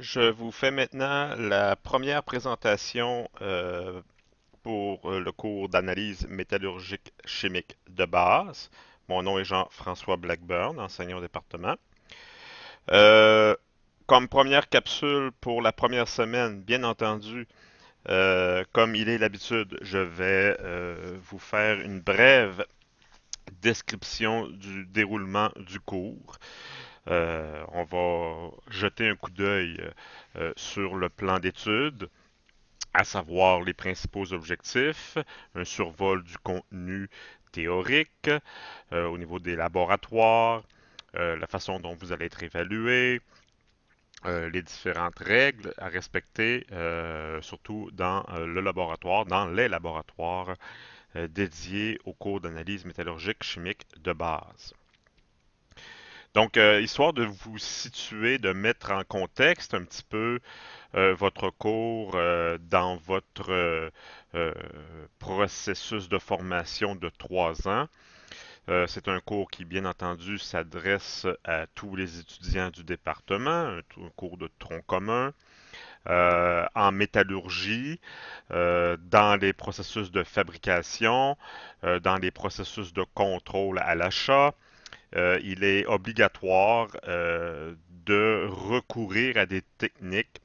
Je vous fais maintenant la première présentation pour le cours d'analyse métallurgique chimique de base. Mon nom est Jean-François Blackburn, enseignant au département. Euh, Comme première capsule pour la première semaine, bien entendu, comme il est l'habitude, je vais vous faire une brève description du déroulement du cours. On va jeter un coup d'œil sur le plan d'études, à savoir les principaux objectifs, un survol du contenu théorique au niveau des laboratoires, la façon dont vous allez être évalué, les différentes règles à respecter, surtout dans le laboratoire, dans les laboratoires dédiés aux cours d'analyse métallurgique chimique de base. Donc, histoire de vous situer, de mettre en contexte un petit peu votre cours dans votre euh, processus de formation de 3 ans. C'est un cours qui, bien entendu, s'adresse à tous les étudiants du département, un cours de tronc commun. En métallurgie, dans les processus de fabrication, dans les processus de contrôle à l'achat, il est obligatoire de recourir à des techniques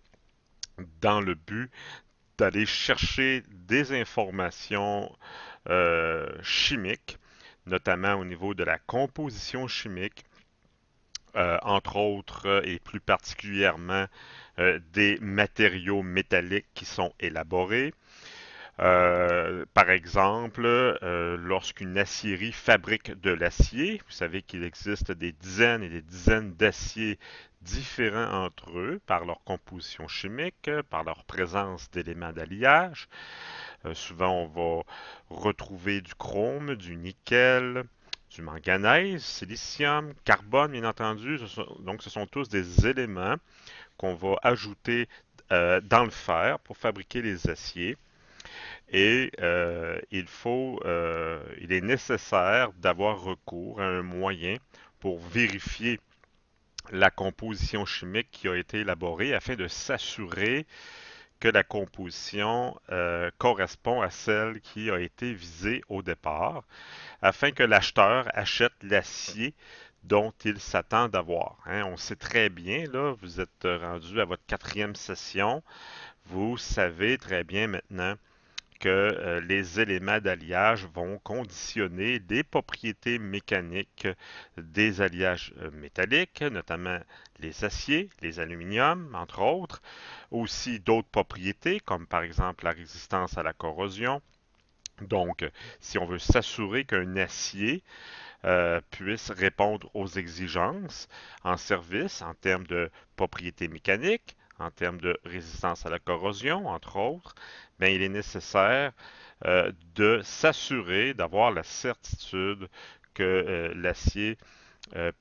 dans le but d'aller chercher des informations chimiques, notamment au niveau de la composition chimique, entre autres et plus particulièrement des matériaux métalliques qui sont élaborés. Par exemple, lorsqu'une aciérie fabrique de l'acier, vous savez qu'il existe des dizaines et des dizaines d'aciers différents entre eux par leur composition chimique, par leur présence d'éléments d'alliage. Souvent, on va retrouver du chrome, du nickel, du manganèse, silicium, carbone, bien entendu. Donc, ce sont tous des éléments qu'on va ajouter dans le fer pour fabriquer les aciers. Et il est nécessaire d'avoir recours à un moyen pour vérifier la composition chimique qui a été élaborée afin de s'assurer que la composition correspond à celle qui a été visée au départ, afin que l'acheteur achète l'acier dont il s'attend d'avoir. Hein. On sait très bien, là, vous êtes rendu à votre quatrième session, vous savez très bien maintenant que les éléments d'alliage vont conditionner les propriétés mécaniques des alliages métalliques, notamment les aciers, les aluminiums, entre autres, aussi d'autres propriétés, comme par exemple la résistance à la corrosion. Donc, si on veut s'assurer qu'un acier puisse répondre aux exigences en service en termes de propriétés mécaniques, en termes de résistance à la corrosion, entre autres, bien, il est nécessaire de s'assurer, d'avoir la certitude que l'acier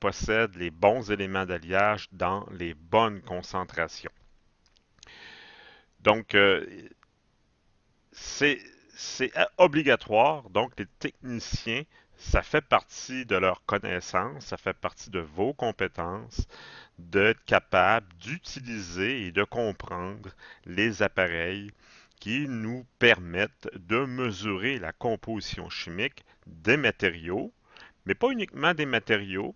possède les bons éléments d'alliage dans les bonnes concentrations. Donc, c'est c'est obligatoire. Donc, les techniciens, ça fait partie de leurs connaissances, ça fait partie de vos compétences d'être capable d'utiliser et de comprendre les appareils qui nous permettent de mesurer la composition chimique des matériaux, mais pas uniquement des matériaux,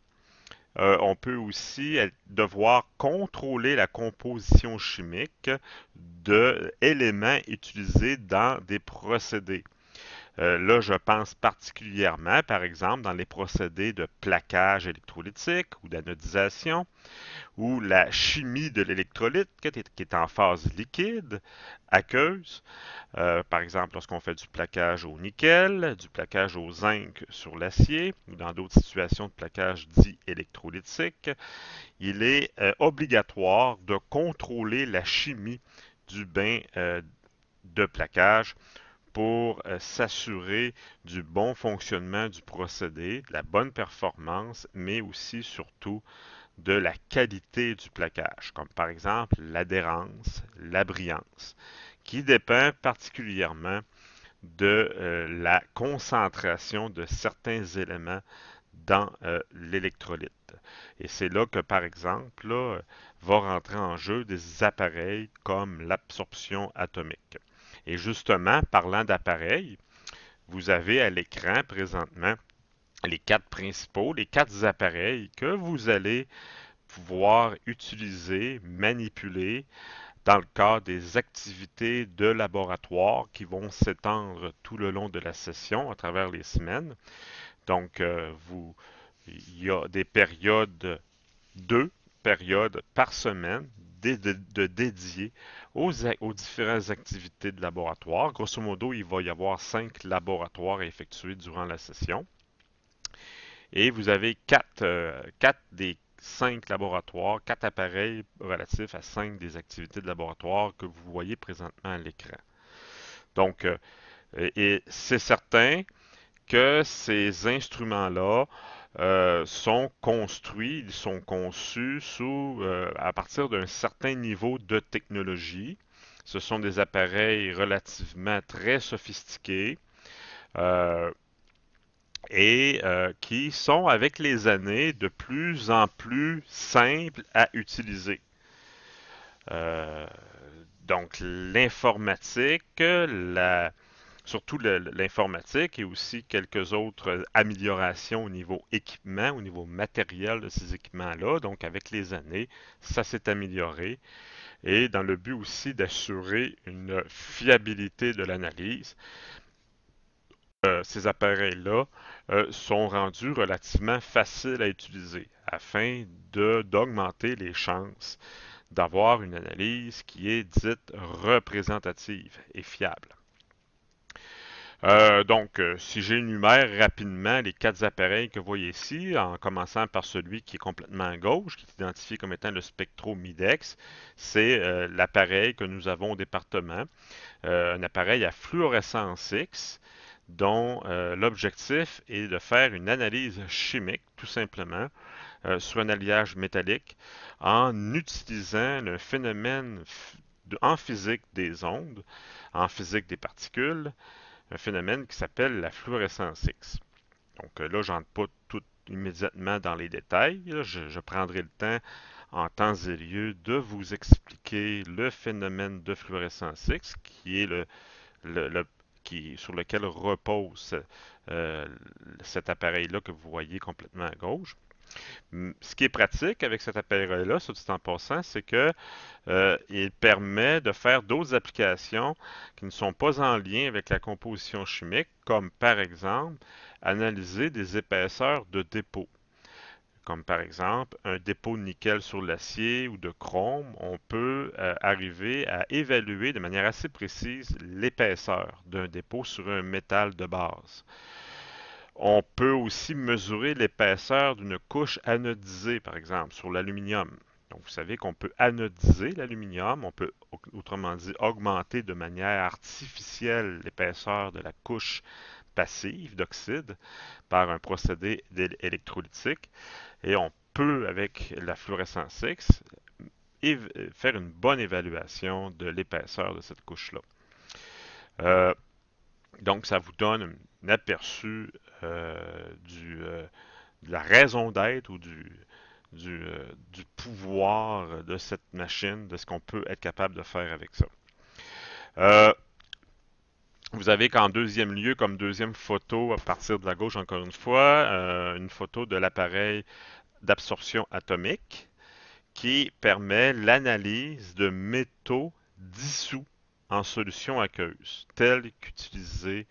on peut aussi devoir contrôler la composition chimique d'éléments utilisés dans des procédés. Là, je pense particulièrement, par exemple, dans les procédés de plaquage électrolytique ou d'anodisation, ou la chimie de l'électrolyte qui est en phase liquide, aqueuse. Par exemple, lorsqu'on fait du plaquage au nickel, du plaquage au zinc sur l'acier, ou dans d'autres situations de plaquage dit électrolytique, il est obligatoire de contrôler la chimie du bain de plaquage pour s'assurer du bon fonctionnement du procédé, de la bonne performance, mais aussi surtout de la qualité du plaquage, comme par exemple l'adhérence, la brillance, qui dépend particulièrement de la concentration de certains éléments dans l'électrolyte. Et c'est là que, par exemple, là, va rentrer en jeu des appareils comme l'absorption atomique. Et justement, parlant d'appareils, vous avez à l'écran présentement les quatre principaux, les quatre appareils que vous allez pouvoir utiliser, manipuler dans le cadre des activités de laboratoire qui vont s'étendre tout le long de la session à travers les semaines. Donc, il y a des périodes, deux périodes par semaine de dédiées aux différentes activités de laboratoire. Grosso modo, il va y avoir 5 laboratoires à effectuer durant la session. Et vous avez quatre des 5 laboratoires, 4 appareils relatifs à 5 des activités de laboratoire que vous voyez présentement à l'écran. Donc, et c'est certain que ces instruments-là sont construits, ils sont conçus à partir d'un certain niveau de technologie. Ce sont des appareils relativement très sophistiqués. Euh, qui sont avec les années de plus en plus simples à utiliser. Euh, donc l'informatique, surtout l'informatique et aussi quelques autres améliorations au niveau équipement, au niveau matériel de ces équipements-là. Donc avec les années, ça s'est amélioré et dans le but aussi d'assurer une fiabilité de l'analyse. Ces appareils-là sont rendus relativement faciles à utiliser afin d'augmenter les chances d'avoir une analyse qui est dite représentative et fiable. Si j'énumère rapidement les 4 appareils que vous voyez ici, en commençant par celui qui est complètement à gauche, qui est identifié comme étant le spectromidex, c'est l'appareil que nous avons au département, un appareil à fluorescence X, dont l'objectif est de faire une analyse chimique, tout simplement, sur un alliage métallique, en utilisant le phénomène en physique des ondes, en physique des particules, un phénomène qui s'appelle la fluorescence X. Donc là, je n'entre pas tout immédiatement dans les détails. Là, je prendrai le temps en temps et lieu de vous expliquer le phénomène de fluorescence X, qui est le sur lequel repose euh, cet appareil-là que vous voyez complètement à gauche. Ce qui est pratique avec cet appareil-là, soit dit en passant, c'est que il permet de faire d'autres applications qui ne sont pas en lien avec la composition chimique, comme par exemple analyser des épaisseurs de dépôt. Comme par exemple un dépôt de nickel sur l'acier ou de chrome, on peut arriver à évaluer de manière assez précise l'épaisseur d'un dépôt sur un métal de base. On peut aussi mesurer l'épaisseur d'une couche anodisée, par exemple, sur l'aluminium. Donc, vous savez qu'on peut anodiser l'aluminium, on peut, autrement dit, augmenter de manière artificielle l'épaisseur de la couche passive d'oxyde par un procédé électrolytique. Et on peut, avec la fluorescence X, faire une bonne évaluation de l'épaisseur de cette couche-là. Euh, donc, ça vous donne un aperçu de la raison d'être ou du pouvoir de cette machine, de ce qu'on peut être capable de faire avec ça. Euh, Vous avez qu'en deuxième lieu, comme deuxième photo, à partir de la gauche encore une photo de l'appareil d'absorption atomique qui permet l'analyse de métaux dissous en solution aqueuse, tels qu'utilisés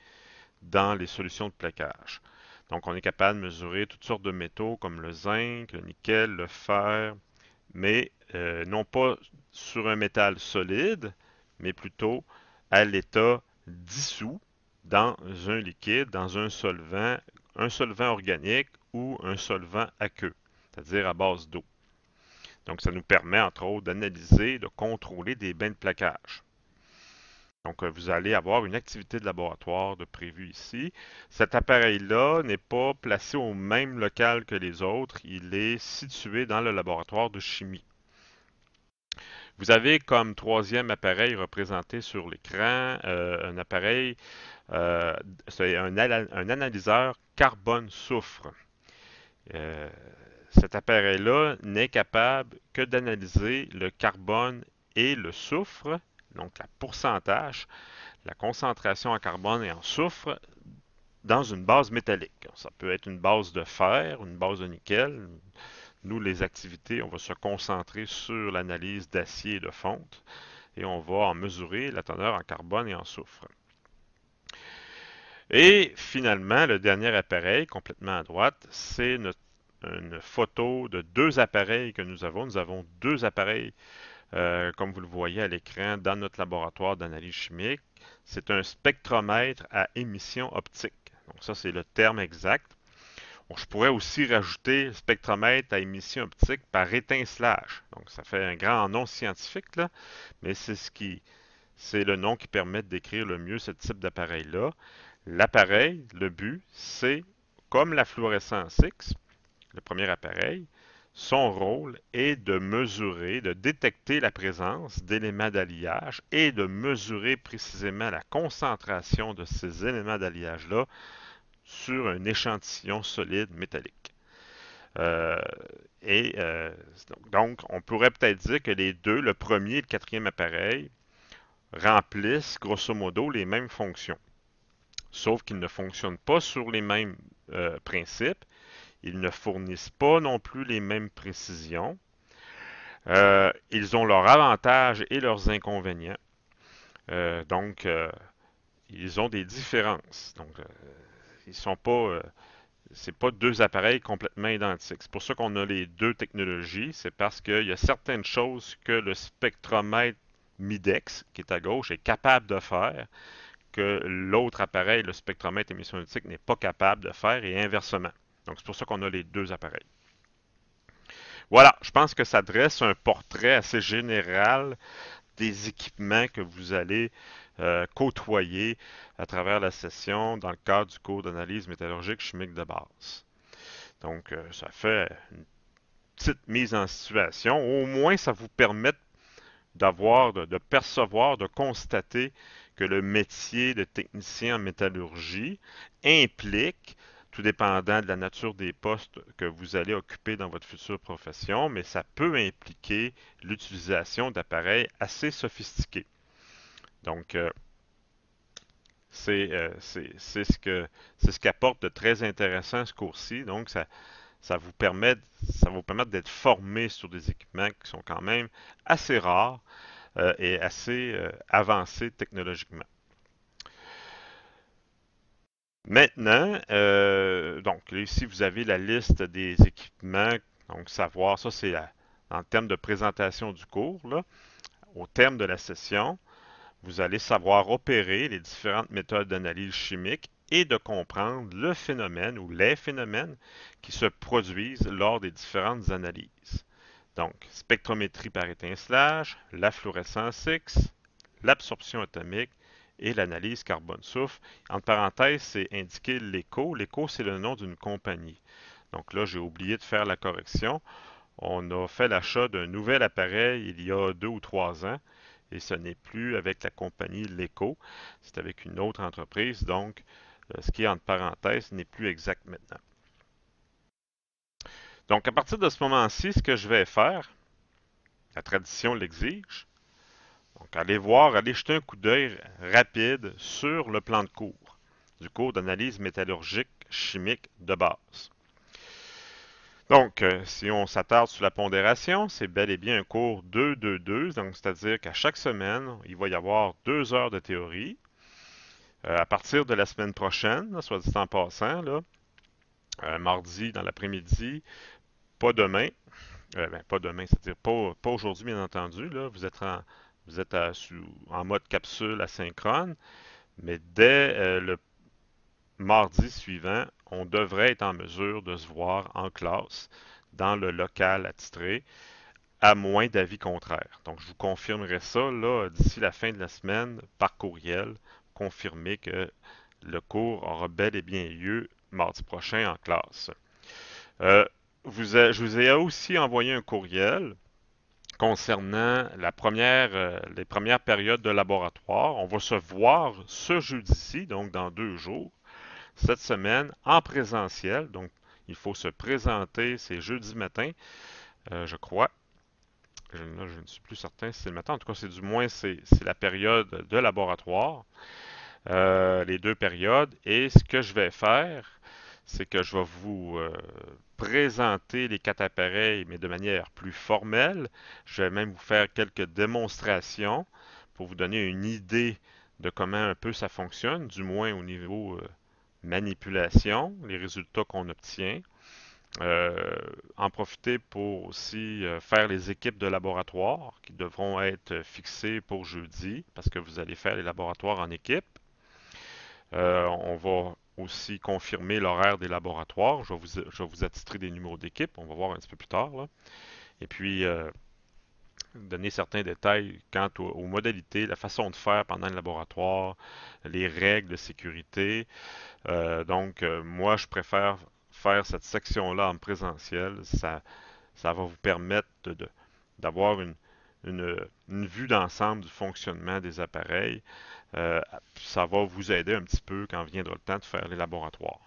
dans les solutions de plaquage. Donc, on est capable de mesurer toutes sortes de métaux comme le zinc, le nickel, le fer, mais non pas sur un métal solide, mais plutôt à l'état dissous dans un liquide, dans un solvant organique ou un solvant aqueux, c'est-à-dire à base d'eau. Donc, ça nous permet, entre autres, d'analyser, de contrôler des bains de plaquage. Donc, vous allez avoir une activité de laboratoire de prévue ici. Cet appareil-là n'est pas placé au même local que les autres. Il est situé dans le laboratoire de chimie. Vous avez comme troisième appareil représenté sur l'écran un appareil, c'est un analyseur carbone-soufre. Euh, Cet appareil-là n'est capable que d'analyser le carbone et le soufre, donc la pourcentage, la concentration en carbone et en soufre dans une base métallique. Ça peut être une base de fer, une base de nickel. Nous, les activités, on va se concentrer sur l'analyse d'acier et de fonte et on va en mesurer la teneur en carbone et en soufre. Et finalement, le dernier appareil, complètement à droite, c'est une photo de deux appareils que nous avons. Nous avons deux appareils, comme vous le voyez à l'écran, dans notre laboratoire d'analyse chimique. C'est un spectromètre à émission optique. Donc ça, c'est le terme exact. Bon, je pourrais aussi rajouter spectromètre à émission optique par étincelage. Donc ça fait un grand nom scientifique, là, mais c'est le nom qui permet de décrire le mieux ce type d'appareil-là. L'appareil, le but, c'est, comme la fluorescence X, le premier appareil, son rôle est de mesurer, de détecter la présence d'éléments d'alliage et de mesurer précisément la concentration de ces éléments d'alliage-là sur un échantillon solide métallique. Euh, donc, on pourrait peut-être dire que les deux, le premier et le quatrième appareil, remplissent grosso modo les mêmes fonctions. Sauf qu'ils ne fonctionnent pas sur les mêmes principes. Ils ne fournissent pas non plus les mêmes précisions. Ils ont leurs avantages et leurs inconvénients. Donc, ils ont des différences. Donc, ils sont pas, c'est pas deux appareils complètement identiques. C'est pour ça qu'on a les deux technologies. C'est parce qu'il y a certaines choses que le spectromètre Midex, qui est à gauche, est capable de faire, que l'autre appareil, le spectromètre émission optique, n'est pas capable de faire, et inversement. Donc, c'est pour ça qu'on a les deux appareils. Voilà, je pense que ça dresse un portrait assez général des équipements que vous allez côtoyer à travers la session dans le cadre du cours d'analyse métallurgique chimique de base. Donc, ça fait une petite mise en situation. Au moins, ça vous permet d'avoir, de percevoir, de constater que le métier de technicien en métallurgie implique, tout dépendant de la nature des postes que vous allez occuper dans votre future profession, mais ça peut impliquer l'utilisation d'appareils assez sophistiqués. Donc, c'est ce qu'apporte de très intéressant ce cours-ci. Donc, ça vous permet, ça va vous permettre d'être formé sur des équipements qui sont quand même assez rares et assez avancés technologiquement. Maintenant, donc là, ici, vous avez la liste des équipements. Donc, savoir, ça c'est en termes de présentation du cours. Là. Au terme de la session, vous allez savoir opérer les différentes méthodes d'analyse chimique et de comprendre le phénomène ou les phénomènes qui se produisent lors des différentes analyses. Donc, spectrométrie par étincelage, la fluorescence X, l'absorption atomique et l'analyse carbone-soufre. Entre parenthèses, c'est indiqué l'écho. L'écho, c'est le nom d'une compagnie. Donc là, j'ai oublié de faire la correction. On a fait l'achat d'un nouvel appareil il y a 2 ou 3 ans et ce n'est plus avec la compagnie Leco, c'est avec une autre entreprise. Donc, ce qui est entre parenthèses n'est plus exact maintenant. Donc, à partir de ce moment-ci, ce que je vais faire, la tradition l'exige, donc allez voir, allez jeter un coup d'œil rapide sur le plan de cours du cours d'analyse métallurgique chimique de base. Donc, si on s'attarde sur la pondération, c'est bel et bien un cours 2-2-2, donc c'est-à-dire qu'à chaque semaine, il va y avoir 2 heures de théorie. À partir de la semaine prochaine, là, soit dit en passant, là, mardi dans l'après-midi, pas demain, pas demain, c'est-à-dire pas aujourd'hui bien entendu, là, vous êtes en mode capsule asynchrone, mais dès le mardi suivant, on devrait être en mesure de se voir en classe dans le local attitré, à moins d'avis contraire. Donc, je vous confirmerai ça là d'ici la fin de la semaine par courriel, confirmer que le cours aura bel et bien lieu mardi prochain en classe. Euh, je vous ai aussi envoyé un courriel concernant les premières périodes de laboratoire. On va se voir ce jeudi-ci, donc dans 2 jours, cette semaine, en présentiel. Donc, Il faut se présenter, c'est jeudi matin, je crois. Là, je ne suis plus certain si c'est le matin. En tout cas, c'est du moins c'est la période de laboratoire, les deux périodes. Et ce que je vais faire, c'est que je vais vous présenter les quatre appareils, mais de manière plus formelle. Je vais même vous faire quelques démonstrations pour vous donner une idée de comment un peu ça fonctionne, du moins au niveau manipulation, les résultats qu'on obtient. En profiter pour aussi faire les équipes de laboratoire qui devront être fixées pour jeudi parce que vous allez faire les laboratoires en équipe. On va aussi confirmer l'horaire des laboratoires. Je vais vous attitrer des numéros d'équipe. On va voir un petit peu plus tard, là. Et puis, donner certains détails quant aux modalités, la façon de faire pendant le laboratoire, les règles de sécurité. Moi, je préfère faire cette section-là en présentiel. Ça va vous permettre d'avoir une vue d'ensemble du fonctionnement des appareils. Euh, Ça va vous aider un petit peu quand viendra le temps de faire les laboratoires.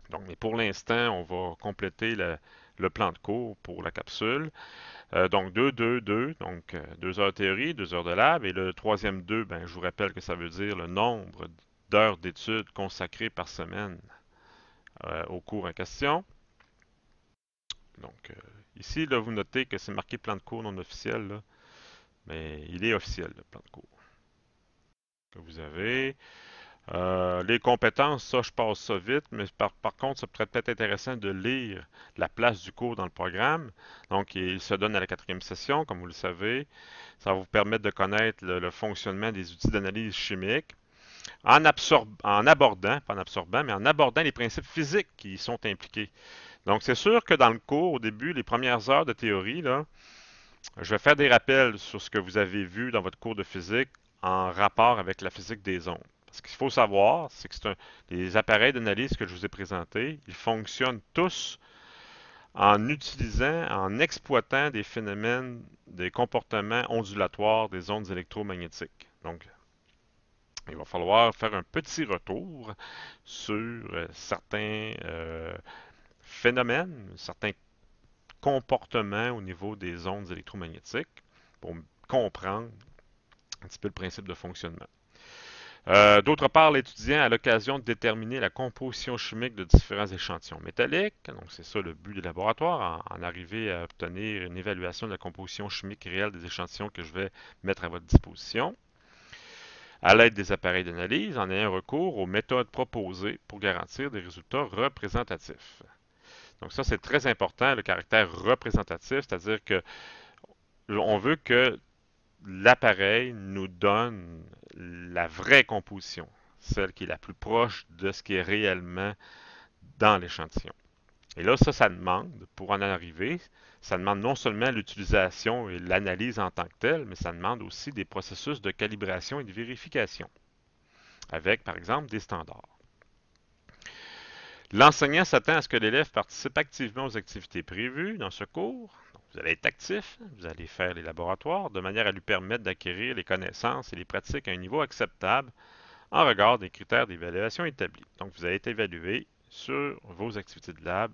Donc, mais pour l'instant, on va compléter le plan de cours pour la capsule. Donc 2, 2, 2, donc 2 heures de théorie, 2 heures de lab. Et le troisième 2, ben, je vous rappelle que ça veut dire le nombre d'heures d'études consacrées par semaine au cours en question. Donc ici, là, vous notez que c'est marqué plan de cours non officiel, là, mais il est officiel, le plan de cours que vous avez. Les compétences, ça, je passe ça vite, mais par contre, ça pourrait être intéressant de lire la place du cours dans le programme. Donc, il se donne à la quatrième session, comme vous le savez. Ça va vous permettre de connaître le fonctionnement des outils d'analyse chimique en abordant, pas en absorbant, mais en abordant les principes physiques qui y sont impliqués. Donc, c'est sûr que dans le cours, au début, les premières heures de théorie, là, je vais faire des rappels sur ce que vous avez vu dans votre cours de physique en rapport avec la physique des ondes. Ce qu'il faut savoir, c'est que les appareils d'analyse que je vous ai présentés, ils fonctionnent tous en exploitant des phénomènes, des comportements ondulatoires des ondes électromagnétiques. Donc, il va falloir faire un petit retour sur certains phénomènes, certains comportements au niveau des ondes électromagnétiques pour comprendre un petit peu le principe de fonctionnement. D'autre part, l'étudiant a l'occasion de déterminer la composition chimique de différents échantillons métalliques. Donc, c'est ça le but du laboratoire, en arriver à obtenir une évaluation de la composition chimique réelle des échantillons que je vais mettre à votre disposition. À l'aide des appareils d'analyse, en ayant recours aux méthodes proposées pour garantir des résultats représentatifs. Donc ça, c'est très important, le caractère représentatif, c'est-à-dire que on veut que l'appareil nous donne la vraie composition, celle qui est la plus proche de ce qui est réellement dans l'échantillon. Et là, ça demande, pour en arriver, ça demande non seulement l'utilisation et l'analyse en tant que telle, mais ça demande aussi des processus de calibration et de vérification, avec, par exemple, des standards. L'enseignant s'attend à ce que l'élève participe activement aux activités prévues dans ce cours. Donc, vous allez être actif, vous allez faire les laboratoires de manière à lui permettre d'acquérir les connaissances et les pratiques à un niveau acceptable en regard des critères d'évaluation établis. Donc, vous allez être évalué sur vos activités de lab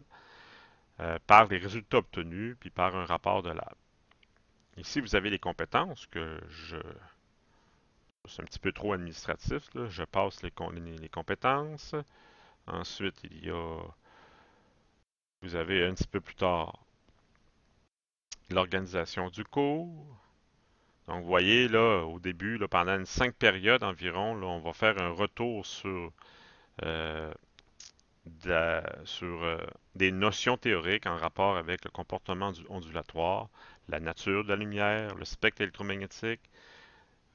par les résultats obtenus puis par un rapport de lab. Ici, vous avez les compétences que je... C'est un petit peu trop administratif, là. Je passe les compétences. Ensuite, vous avez un petit peu plus tard l'organisation du cours. Donc, vous voyez, là, au début, là, pendant 5 périodes environ, là, on va faire un retour euh, sur des notions théoriques en rapport avec le comportement ondulatoire, la nature de la lumière, le spectre électromagnétique,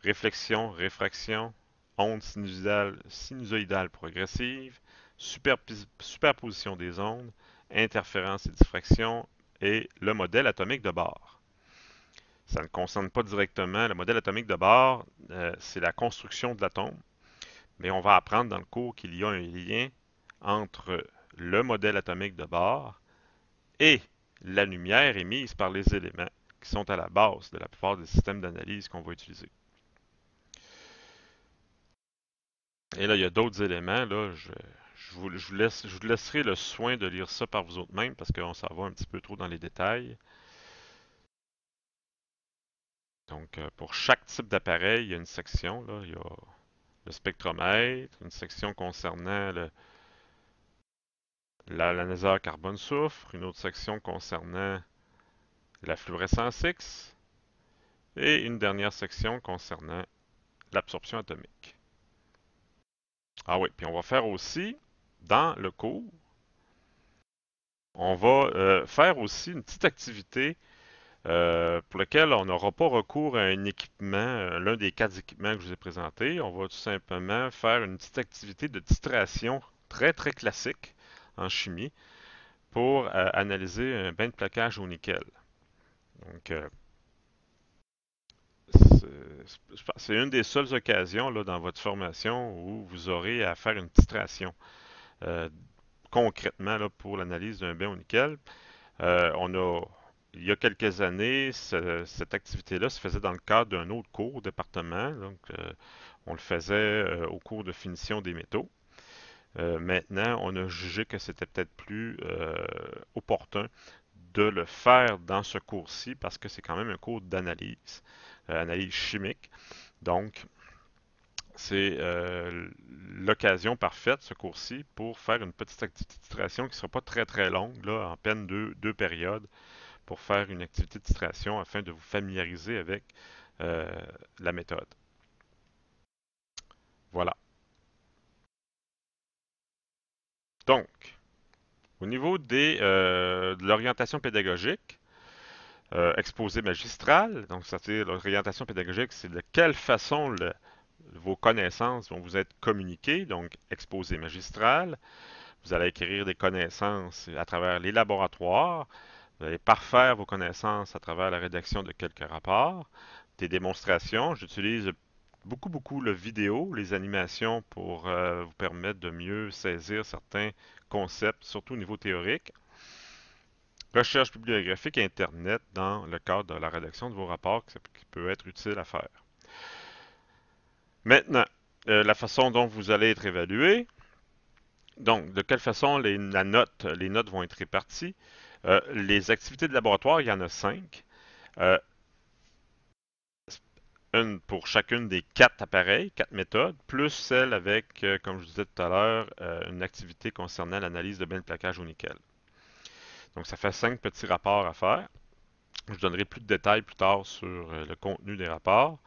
réflexion, réfraction, ondes sinusoïdales progressives, superposition des ondes, interférence et diffraction, et le modèle atomique de Bohr. Ça ne concerne pas directement le modèle atomique de Bohr, c'est la construction de l'atome, mais on va apprendre dans le cours qu'il y a un lien entre le modèle atomique de Bohr et la lumière émise par les éléments qui sont à la base de la plupart des systèmes d'analyse qu'on va utiliser. Et là, il y a d'autres éléments. Là, je je vous laisserai le soin de lire ça par vous autres mêmes parce qu'on s'en va un petit peu trop dans les détails. Donc, pour chaque type d'appareil, il y a une section. Là, il y a le spectromètre, une section concernant l'analyseur carbone-soufre, une autre section concernant la fluorescence X et une dernière section concernant l'absorption atomique. Ah oui, puis on va faire aussi, dans le cours, on va faire aussi une petite activité pour laquelle on n'aura pas recours à un équipement, l'un des quatre équipements que je vous ai présentés. On va tout simplement faire une petite activité de titration très très classique en chimie pour analyser un bain de plaquage au nickel. Donc, c'est une des seules occasions là, dans votre formation où vous aurez à faire une titration euh, concrètement là, pour l'analyse d'un bain au nickel. Il y a quelques années, cette activité-là se faisait dans le cadre d'un autre cours au département. Donc, on le faisait au cours de finition des métaux. Maintenant, on a jugé que c'était peut-être plus opportun de le faire dans ce cours-ci parce que c'est quand même un cours d'analyse, analyse chimique. Donc, c'est l'occasion parfaite, ce cours-ci, pour faire une petite activité de titration qui ne sera pas très très longue, là, en peine deux périodes, pour faire une activité de titration afin de vous familiariser avec euh, la méthode. Voilà. Donc, au niveau de l'orientation pédagogique, exposé magistral, donc c'est-à-dire l'orientation pédagogique, c'est de quelle façon vos connaissances vont vous être communiquées, donc exposé magistral. Vous allez acquérir des connaissances à travers les laboratoires, vous allez parfaire vos connaissances à travers la rédaction de quelques rapports, des démonstrations. J'utilise beaucoup le vidéo, les animations pour vous permettre de mieux saisir certains concepts, surtout au niveau théorique. Recherche bibliographique et Internet dans le cadre de la rédaction de vos rapports qui peut être utile à faire. Maintenant, la façon dont vous allez être évalué. Donc, de quelle façon les notes vont être réparties. Les activités de laboratoire, il y en a 5. Euh, une pour chacune des 4 appareils, 4 méthodes, plus celle avec, comme je vous disais tout à l'heure, une activité concernant l'analyse de bain de plaquage au nickel. Donc, ça fait 5 petits rapports à faire. Je donnerai plus de détails plus tard sur le contenu des rapports.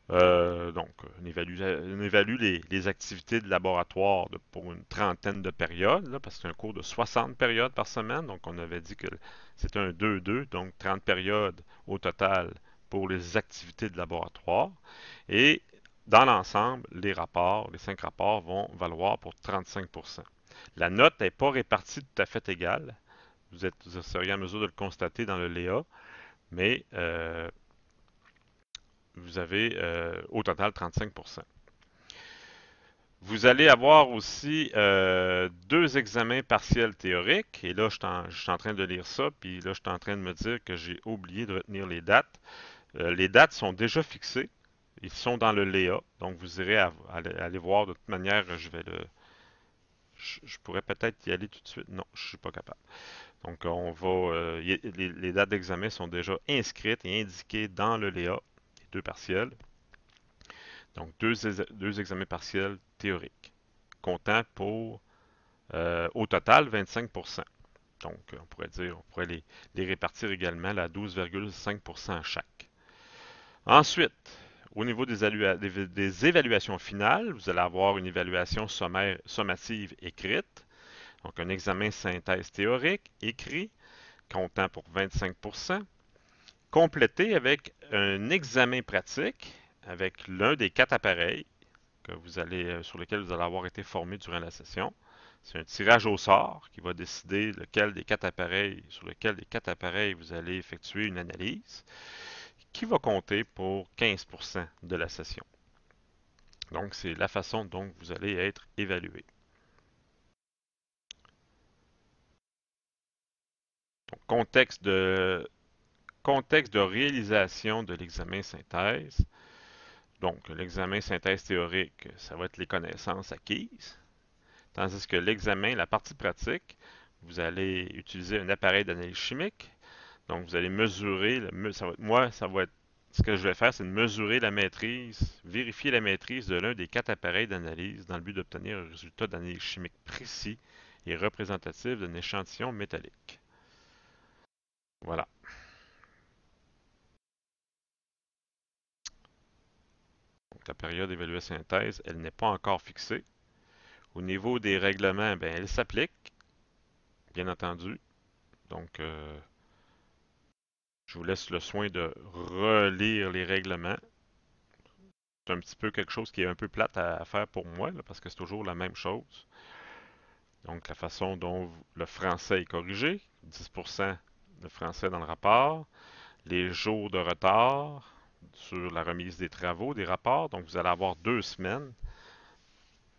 Donc, on évalue les activités de laboratoire pour une trentaine de périodes, là, parce que c'est un cours de 60 périodes par semaine. Donc, on avait dit que c'était un 2-2, donc 30 périodes au total pour les activités de laboratoire. Et dans l'ensemble, les 5 rapports vont valoir pour 35%. La note n'est pas répartie tout à fait égale. Vous seriez en mesure de le constater dans le Léa, mais vous avez au total 35%. Vous allez avoir aussi 2 examens partiels théoriques. Et là, je suis en train de lire ça, puis là, je suis en train de me dire que j'ai oublié de retenir les dates. Les dates sont déjà fixées. Ils sont dans le Léa. Donc, vous irez aller voir. De toute manière, je pourrais peut-être y aller tout de suite. Non, je ne suis pas capable. Donc, les dates d'examen sont déjà inscrites et indiquées dans le Léa, les 2 partiels. Donc, deux examens partiels théoriques, comptant pour, au total, 25%. Donc, on pourrait les répartir également à 12,5% chaque. Ensuite, au niveau des évaluations finales, vous allez avoir une évaluation sommative écrite, donc un examen synthèse théorique écrit, comptant pour 25%, complété avec un examen pratique avec l'un des 4 appareils sur lequel vous allez avoir été formé durant la session. C'est un tirage au sort qui va décider sur lequel des 4 appareils vous allez effectuer une analyse qui va compter pour 15% de la session. Donc, c'est la façon dont vous allez être évalué. Donc, contexte de réalisation de l'examen synthèse. Donc, l'examen synthèse théorique, ça va être les connaissances acquises. Tandis que l'examen, la partie pratique, vous allez utiliser un appareil d'analyse chimique. Donc, vous allez mesurer, moi, ça va être, ce que je vais faire, c'est de mesurer la maîtrise, vérifier la maîtrise de l'un des quatre appareils d'analyse dans le but d'obtenir un résultat d'analyse chimique précis et représentatif d'un échantillon métallique. Voilà. Donc, la période d'évaluation synthèse, elle n'est pas encore fixée. Au niveau des règlements, ben, elle s'applique, bien entendu. Donc, je vous laisse le soin de relire les règlements. C'est un petit peu quelque chose qui est un peu plate à faire pour moi, là, parce que c'est toujours la même chose. Donc, la façon dont le français est corrigé, 10% de français dans le rapport, les jours de retard sur la remise des travaux, des rapports. Donc, vous allez avoir 2 semaines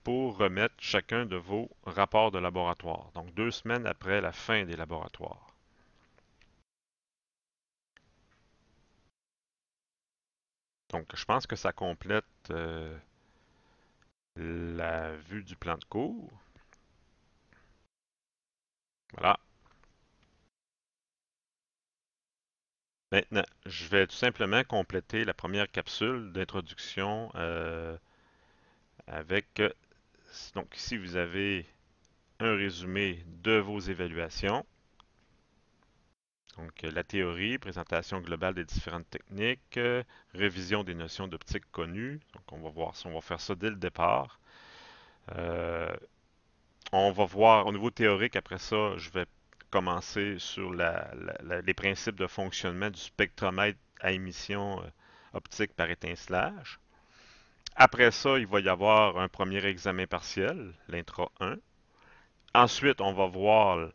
pour remettre chacun de vos rapports de laboratoire. Donc, 2 semaines après la fin des laboratoires. Donc, je pense que ça complète la vue du plan de cours. Voilà. Maintenant, je vais tout simplement compléter la première capsule d'introduction avec... donc ici, vous avez un résumé de vos évaluations. Donc, la théorie, présentation globale des différentes techniques, révision des notions d'optique connues. Donc, on va voir si on va faire ça dès le départ. Euh, on va voir au niveau théorique, après ça, je vais commencer sur les principes de fonctionnement du spectromètre à émission optique par étincelage. Après ça, il va y avoir un premier examen partiel, l'intra 1. Ensuite, on va voir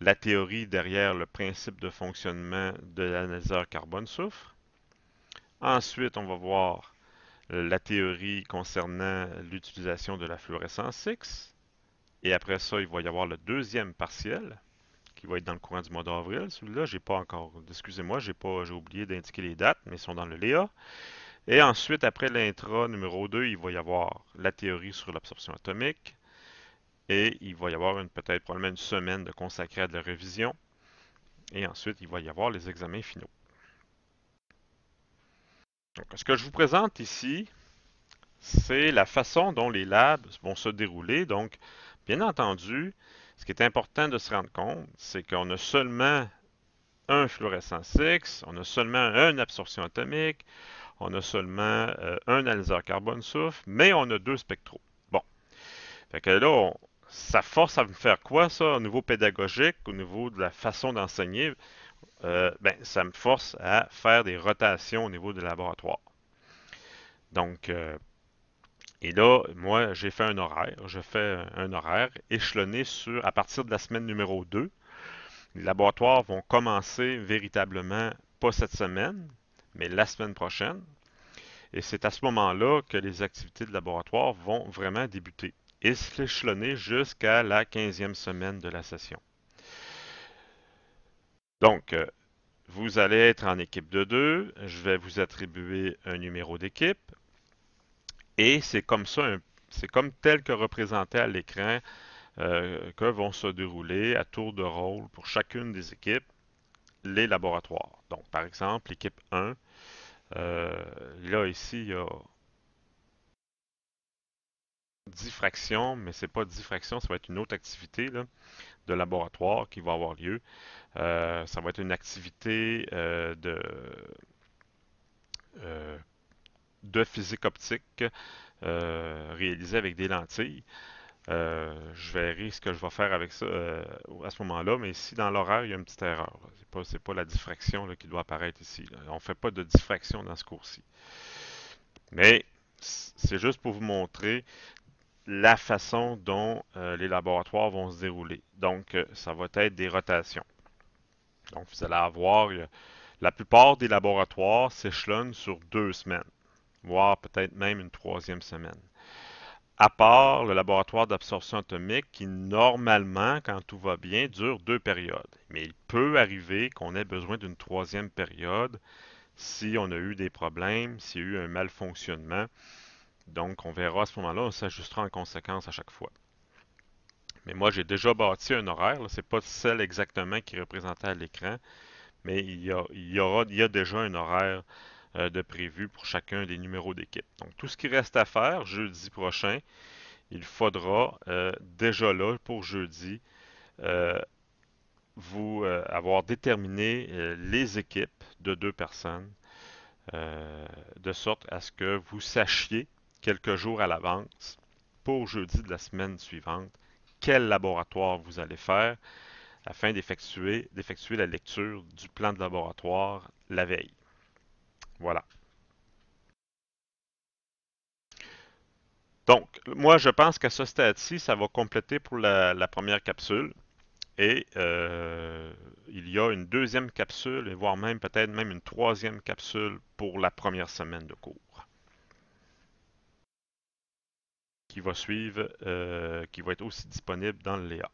la théorie derrière le principe de fonctionnement de l'analyseur carbone-soufre. Ensuite, on va voir la théorie concernant l'utilisation de la fluorescence X. Et après ça, il va y avoir le deuxième partiel qui va être dans le courant du mois d'avril. Celui-là, j'ai pas encore. Excusez-moi, j'ai oublié d'indiquer les dates, mais ils sont dans le Léa. Et ensuite, après l'intra numéro 2, il va y avoir la théorie sur l'absorption atomique. Et il va y avoir peut-être probablement une semaine de consacrée à de la révision. Et ensuite, il va y avoir les examens finaux. Donc, ce que je vous présente ici, c'est la façon dont les labs vont se dérouler. Donc, bien entendu, ce qui est important de se rendre compte, c'est qu'on a seulement un fluorescence X, on a seulement une absorption atomique, on a seulement un analyseur carbone-soufre, mais on a deux spectraux. Bon, fait que là, ça force à me faire quoi, ça, au niveau pédagogique, au niveau de la façon d'enseigner? Ben, ça me force à faire des rotations au niveau des laboratoires. Donc, et là, moi, j'ai fait un horaire. Je fais un horaire échelonné à partir de la semaine numéro 2. Les laboratoires vont commencer véritablement, pas cette semaine, mais la semaine prochaine. Et c'est à ce moment-là que les activités de laboratoire vont vraiment débuter et s'échelonner jusqu'à la 15e semaine de la session. Donc, vous allez être en équipe de deux. Je vais vous attribuer un numéro d'équipe. Et c'est comme ça, c'est comme tel que représenté à l'écran que vont se dérouler à tour de rôle pour chacune des équipes les laboratoires. Donc, par exemple, l'équipe 1, là, ici, il y a diffraction, mais c'est pas diffraction, ça va être une autre activité là, de laboratoire qui va avoir lieu. Ça va être une activité de physique optique réalisée avec des lentilles. Je verrai ce que je vais faire avec ça à ce moment-là, mais ici dans l'horaire, il y a une petite erreur. C'est pas la diffraction là, qui doit apparaître ici. Là. On ne fait pas de diffraction dans ce cours-ci. Mais c'est juste pour vous montrer la façon dont les laboratoires vont se dérouler. Donc, ça va être des rotations. Donc, vous allez avoir, la plupart des laboratoires s'échelonnent sur 2 semaines, voire peut-être même une troisième semaine. À part le laboratoire d'absorption atomique qui, normalement, quand tout va bien, dure 2 périodes. Mais il peut arriver qu'on ait besoin d'une troisième période si on a eu des problèmes, s'il y a eu un malfonctionnement. Donc, on verra à ce moment-là, on s'ajustera en conséquence à chaque fois. Mais moi, j'ai déjà bâti un horaire. C'est pas celle exactement qui est représentée à l'écran, mais il y a déjà un horaire de prévu pour chacun des numéros d'équipe. Donc, tout ce qui reste à faire jeudi prochain, il faudra déjà là, pour jeudi, euh, vous avoir déterminé les équipes de deux personnes, de sorte à ce que vous sachiez quelques jours à l'avance, pour jeudi de la semaine suivante, quel laboratoire vous allez faire afin d'effectuer la lecture du plan de laboratoire la veille. Voilà. Donc, moi, je pense qu'à ce stade-ci, ça va compléter pour la première capsule. Et il y a une deuxième capsule, et voire même peut-être même une troisième capsule pour la première semaine de cours, qui va suivre, qui va être aussi disponible dans le Léa.